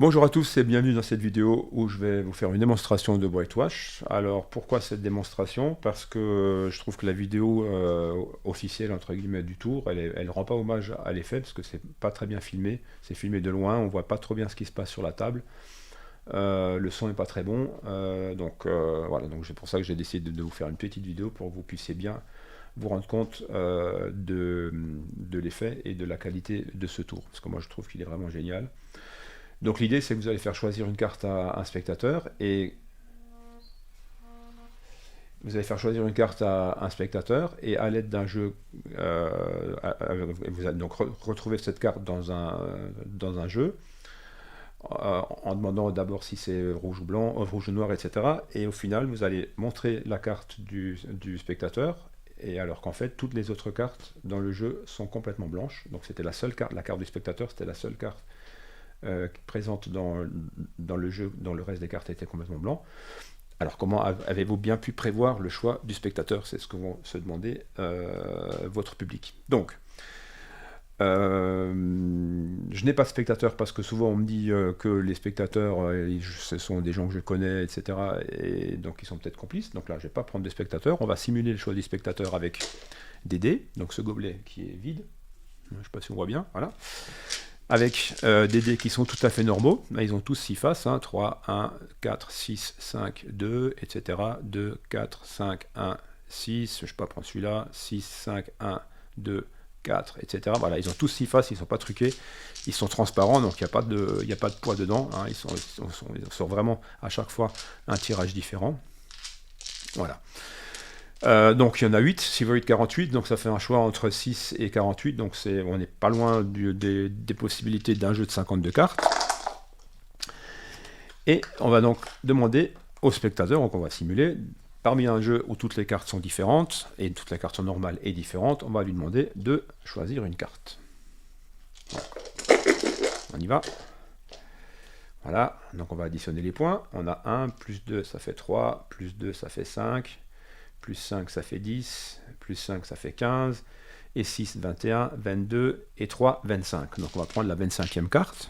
Bonjour à tous et bienvenue dans cette vidéo où je vais vous faire une démonstration de Whitewash. Alors pourquoi cette démonstration? Parce que je trouve que la vidéo officielle entre guillemets du tour, elle rend pas hommage à l'effet parce que c'est pas très bien filmé. C'est filmé de loin, on voit pas trop bien ce qui se passe sur la table. Le son est pas très bon, voilà, donc c'est pour ça que j'ai décidé de vous faire une petite vidéo pour que vous puissiez bien vous rendre compte de l'effet et de la qualité de ce tour, parce que moi je trouve qu'il est vraiment génial. Donc l'idée c'est que vous allez faire choisir une carte à un spectateur et à l'aide d'un jeu, vous allez donc retrouver cette carte dans un jeu en demandant d'abord si c'est rouge ou blanc, rouge ou noir, etc. Et au final vous allez montrer la carte du spectateur, et alors qu'en fait toutes les autres cartes dans le jeu sont complètement blanches. Donc c'était la seule carte, la carte du spectateur c'était la seule carte présente dans le jeu, dont le reste des cartes étaient complètement blanc. Alors comment avez-vous bien pu prévoir le choix du spectateur? C'est ce que vont se demander votre public. Donc, je n'ai pas de spectateur parce que souvent on me dit que les spectateurs, ce sont des gens que je connais, etc. Et donc ils sont peut-être complices. Donc là, je ne vais pas prendre de spectateur. On va simuler le choix du spectateur avec des dés. Donc ce gobelet qui est vide. Je ne sais pas si on voit bien. Voilà. Avec des dés qui sont tout à fait normaux. Ils ont tous 6 faces, 3, 1, 4, 6, 5, 2, etc. 2, 4, 5, 1, 6, je ne vais pas prendre celui-là, 6, 5, 1, 2, 4, etc. Voilà, ils ont tous 6 faces, ils ne sont pas truqués, ils sont transparents, donc il n'y a pas de poids dedans. Ils sont vraiment à chaque fois un tirage différent. Voilà. Donc il y en a 8, Silver 48, donc ça fait un choix entre 6 et 48, donc on n'est pas loin des possibilités d'un jeu de 52 cartes. Et on va donc demander au spectateur, donc on va simuler, parmi un jeu où toutes les cartes sont différentes, et toutes les cartes sont normales et différentes, on va lui demander de choisir une carte. On y va. Voilà, donc on va additionner les points. On a 1, plus 2, ça fait 3, plus 2, ça fait 5. Plus 5, ça fait 10, plus 5, ça fait 15, et 6, 21, 22, et 3, 25. Donc on va prendre la 25e carte.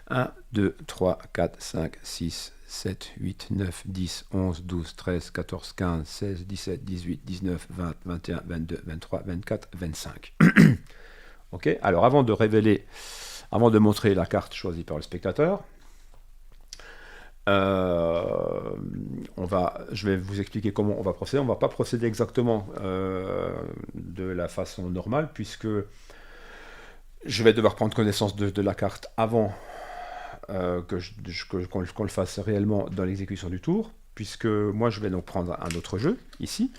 1, 2, 3, 4, 5, 6, 7, 8, 9, 10, 11, 12, 13, 14, 15, 16, 17, 18, 19, 20, 21, 22, 23, 24, 25. Ok, alors avant de montrer la carte choisie par le spectateur, je vais vous expliquer comment on va procéder. On ne va pas procéder exactement de la façon normale, puisque je vais devoir prendre connaissance de la carte avant qu'on le fasse réellement dans l'exécution du tour, puisque moi je vais donc prendre un autre jeu ici.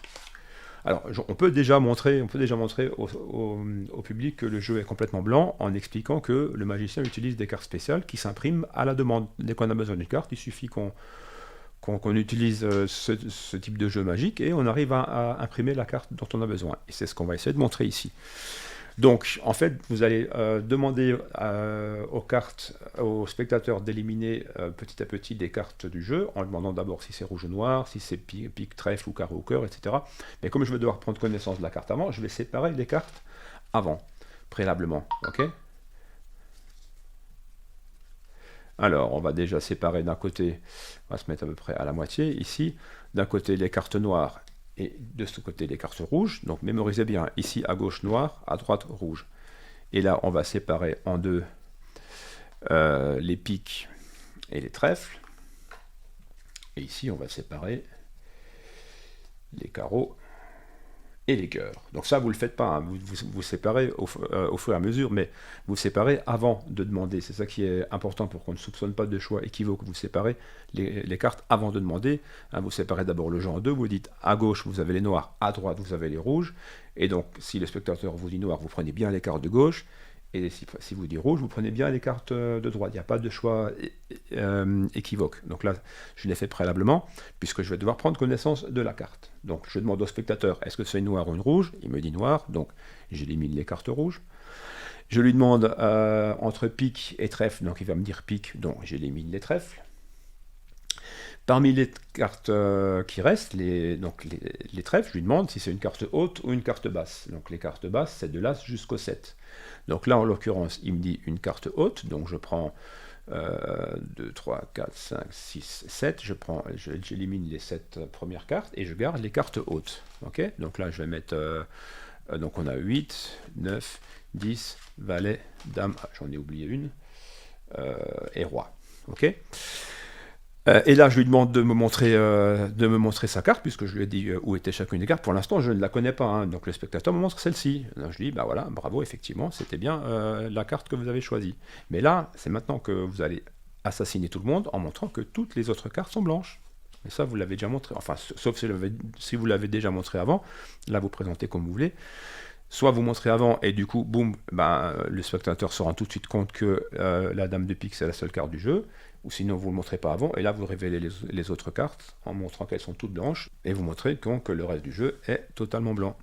Alors, on peut déjà montrer au public que le jeu est complètement blanc en expliquant que le magicien utilise des cartes spéciales qui s'impriment à la demande. Dès qu'on a besoin d'une carte, il suffit qu'on utilise ce type de jeu magique et on arrive à imprimer la carte dont on a besoin. Et c'est ce qu'on va essayer de montrer ici. Donc, en fait, vous allez demander aux spectateurs d'éliminer petit à petit des cartes du jeu, en demandant d'abord si c'est rouge ou noir, si c'est pique, trèfle ou carreau ou cœur, etc. Mais comme je vais devoir prendre connaissance de la carte avant, je vais séparer les cartes avant, préalablement. Ok ? Alors, on va déjà séparer d'un côté, on va se mettre à peu près à la moitié ici, d'un côté les cartes noires et de ce côté les cartes rouges. Donc mémorisez bien, ici à gauche noir, à droite rouge. Et là on va séparer en deux les piques et les trèfles. Et ici on va séparer les carreaux et les cœurs. Donc ça vous le faites pas, vous séparez au fur et à mesure, mais vous séparez avant de demander. C'est ça qui est important pour qu'on ne soupçonne pas de choix équivoque. Vous séparez les cartes avant de demander. Vous séparez d'abord le jeu en deux, vous dites à gauche vous avez les noirs, à droite vous avez les rouges, et donc si le spectateur vous dit noir, vous prenez bien les cartes de gauche, et si vous dites rouge, vous prenez bien les cartes de droite. Il n'y a pas de choix équivoque. Donc là, je l'ai fait préalablement, puisque je vais devoir prendre connaissance de la carte. Donc je demande au spectateur, est-ce que c'est une noire ou une rouge? Il me dit noir, donc j'élimine les cartes rouges. Je lui demande entre pique et trèfle, donc il va me dire pique, donc j'élimine les trèfles. Parmi les cartes qui restent, les trèfles, je lui demande si c'est une carte haute ou une carte basse. Donc les cartes basses, c'est de l'As jusqu'au 7. Donc là, en l'occurrence, il me dit une carte haute, donc je prends 2, 3, 4, 5, 6, 7, j'élimine les 7 premières cartes et je garde les cartes hautes. Okay, donc là, je vais mettre, donc on a 8, 9, 10, valet, dame, j'en ai oublié une, et roi. Ok. Et là, je lui demande de me montrer sa carte, puisque je lui ai dit où était chacune des cartes. Pour l'instant, je ne la connais pas, hein, donc le spectateur me montre celle-ci. Donc je lui dis, bah voilà, bravo, effectivement, c'était bien la carte que vous avez choisie. Mais là, c'est maintenant que vous allez assassiner tout le monde en montrant que toutes les autres cartes sont blanches. Et ça, vous l'avez déjà montré, enfin, sauf si vous l'avez déjà montré avant, là, vous présentez comme vous voulez. Soit vous montrez avant, et du coup, boum, ben, le spectateur se rend tout de suite compte que la dame de pique, c'est la seule carte du jeu. Ou sinon vous ne le montrez pas avant, et là vous révélez les autres cartes en montrant qu'elles sont toutes blanches, et vous montrez que le reste du jeu est totalement blanc.